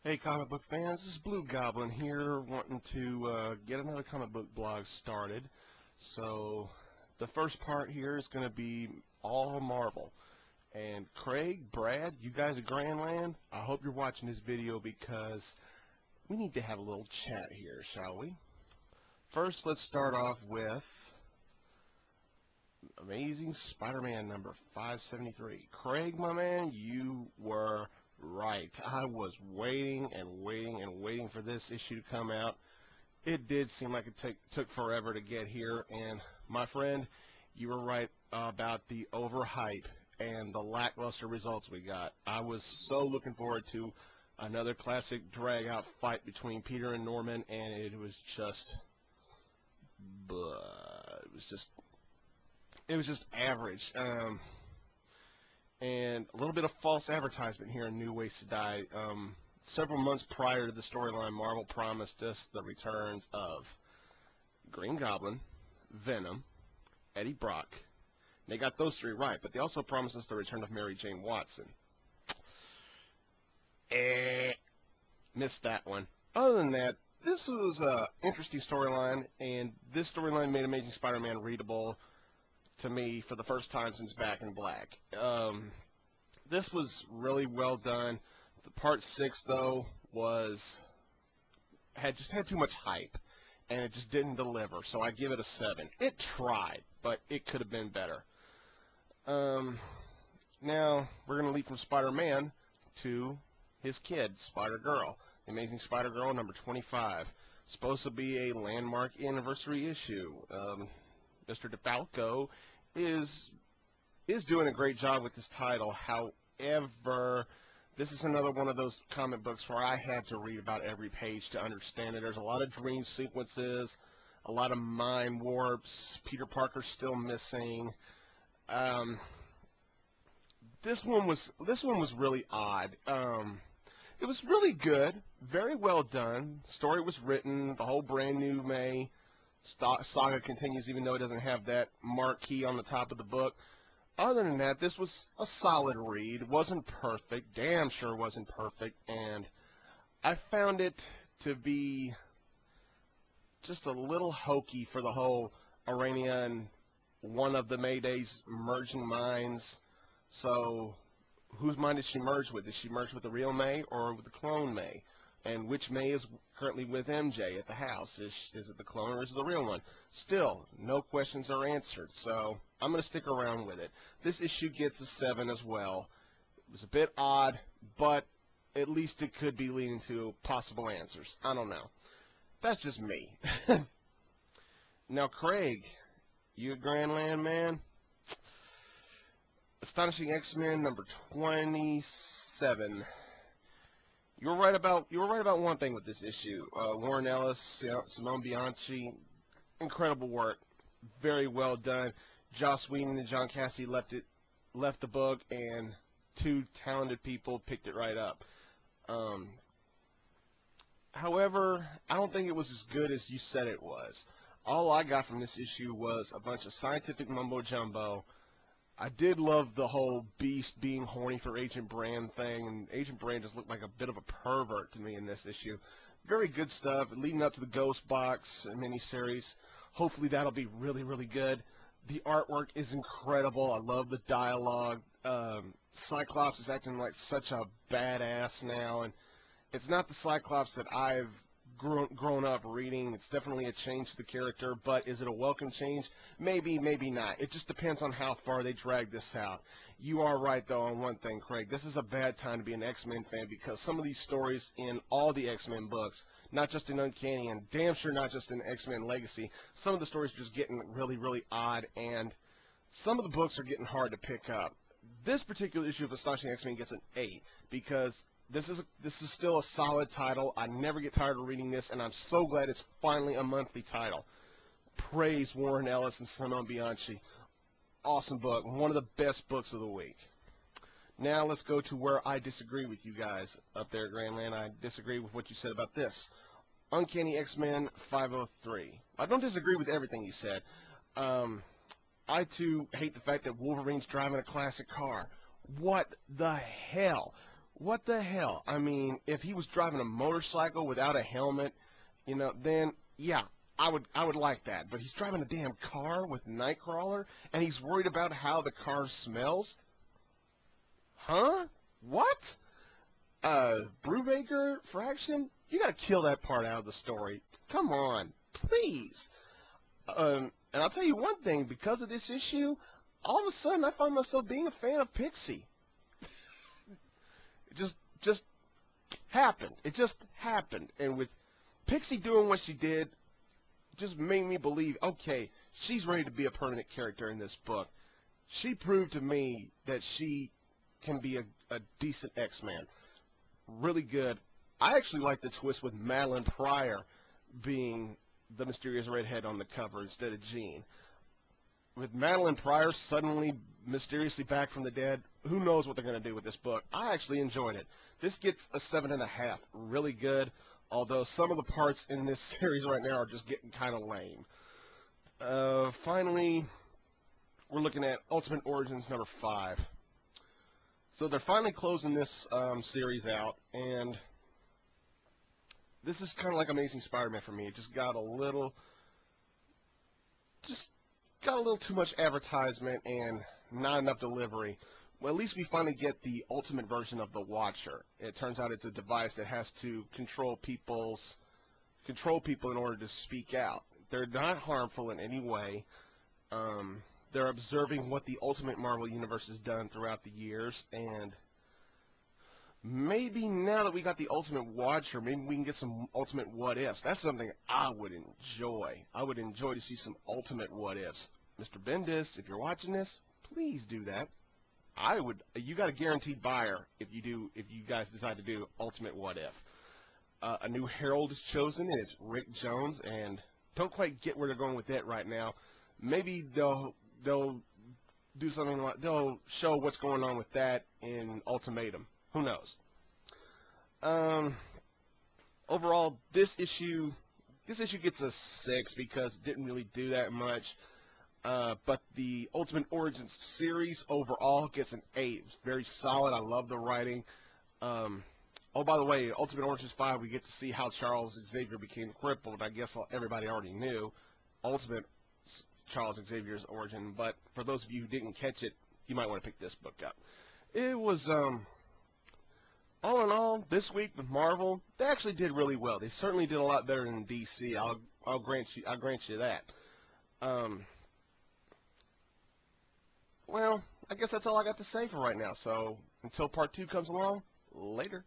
Hey comic book fans, this is Blue Goblin here, wanting to get another comic book blog started. So the first part here is going to be all Marvel. And Craig, Brad, you guys at Grandland, I hope you're watching this video because we need to have a little chat here, shall we? First, let's start off with Amazing Spider-Man number 573. Craig, my man, you were right. I was waiting and waiting and waiting for this issue to come out. It did seem like it took forever to get here, and my friend, you were right about the overhype and the lackluster results we got. I was so looking forward to another classic drag-out fight between Peter and Norman, and it was just average. And a little bit of false advertisement here in New Ways to Die. Several months prior to the storyline, Marvel promised us the returns of Green Goblin, Venom, Eddie Brock. They got those three right, but they also promised us the return of Mary Jane Watson. Missed that one. Other than that, this was an interesting storyline, and this storyline made Amazing Spider-Man readable to me for the first time since Back in Black. This was really well done. The part 6 though had too much hype, and it just didn't deliver. So I give it a 7. It tried, but it could have been better. Now we're gonna leap from Spider-Man to his kid, Spider-Girl. The Amazing Spider-Girl number 25. Supposed to be a landmark anniversary issue. Mr. DeFalco is doing a great job with this title. However, this is another one of those comic books where I had to read about every page to understand it. There's a lot of dream sequences, a lot of mind warps. Peter Parker's still missing. This one was really odd. It was really good, very well done. Story was written. The whole brand new May saga continues, even though it doesn't have that marquee on the top of the book. Other than that, this was a solid read. It wasn't perfect, damn sure wasn't perfect, and I found it to be just a little hokey for the whole Arania and one of the Maydays merging minds. So whose mind did she merge with? Did she merge with the real May or with the clone May? And which May is currently with MJ at the house? Is it the clone or is it the real one? Still, no questions are answered, so I'm going to stick around with it. This issue gets a 7 as well. It was a bit odd, but at least it could be leading to possible answers. I don't know. That's just me. Now, Craig, you a Grandland man? Astonishing X-Men number 27. You were right about one thing with this issue. Warren Ellis, Simone Bianchi, incredible work, very well done. Joss Whedon and John Cassaday left the book, and two talented people picked it right up. However, I don't think it was as good as you said it was. All I got from this issue was a bunch of scientific mumbo jumbo. I did love the whole Beast being horny for Agent Brand thing, and Agent Brand just looked like a bit of a pervert to me in this issue. Very good stuff, leading up to the Ghost Box miniseries. Hopefully that'll be really, really good. The artwork is incredible. I love the dialogue. Cyclops is acting like such a badass now, and it's not the Cyclops that I've grown up reading. It's definitely a change to the character, but is it a welcome change? Maybe, maybe not. It just depends on how far they drag this out. You are right, though, on one thing, Craig. This is a bad time to be an X-Men fan because some of these stories in all the X-Men books, not just in Uncanny and damn sure not just in X-Men Legacy, some of the stories are just getting really, really odd, and some of the books are getting hard to pick up. This particular issue of Astonshing X-Men gets an 8 because this is still a solid title. I never get tired of reading this, and I'm so glad it's finally a monthly title. Praise Warren Ellis and Simone Bianchi. Awesome book. One of the best books of the week. Now let's go to where I disagree with you guys up there at Grandland. I disagree with what you said about this. Uncanny X-Men 503. I don't disagree with everything you said. I, too, hate the fact that Wolverine's driving a classic car. What the hell? What the hell? I mean, if he was driving a motorcycle without a helmet, then yeah, I would like that. But he's driving a damn car with Nightcrawler, and he's worried about how the car smells? Huh? What? Brubaker fraction? You gotta kill that part out of the story. Come on, please. And I'll tell you one thing, because of this issue, all of a sudden I find myself being a fan of Pixie. It just happened. It just happened. And with Pixie doing what she did, just made me believe, okay, she's ready to be a permanent character in this book. She proved to me that she can be a decent X-Man. Really good. I actually like the twist with Madeline Pryor being the mysterious redhead on the cover instead of Jean. With Madeline Pryor suddenly mysteriously back from the dead, who knows what they're going to do with this book. I actually enjoyed it. This gets a 7.5. Really good, although some of the parts in this series right now are just getting kind of lame. Finally, we're looking at Ultimate Origins number 5. So they're finally closing this series out, and this is kind of like Amazing Spider-Man for me. It just got a little too much advertisement and not enough delivery. Well, at least we finally get the ultimate version of the Watcher. It turns out it's a device that has to control people in order to speak out. They're not harmful in any way. They're observing what the Ultimate Marvel Universe has done throughout the years, and maybe now that we got the Ultimate Watcher, maybe we can get some Ultimate What Ifs. That's something I would enjoy. I would enjoy to see some Ultimate What Ifs. Mr. Bendis, if you're watching this, please do that. You got a guaranteed buyer if you guys decide to do Ultimate What If. A new Herald is chosen, and it's Rick Jones, and don't quite get where they're going with that right now. Maybe they'll do something like they'll show what's going on with that in Ultimatum. Who knows? Overall, this issue gets a 6 because it didn't really do that much. But the Ultimate Origins series overall gets an 8. It's very solid. I love the writing. Oh, by the way, Ultimate Origins 5, we get to see how Charles Xavier became crippled. I guess everybody already knew Ultimate Charles Xavier's origin, but for those of you who didn't catch it, you might want to pick this book up. It was, all in all, this week with Marvel, they actually did really well. They certainly did a lot better than DC. I'll grant you that. Well, I guess that's all I got to say for right now. So until part 2 comes along, later.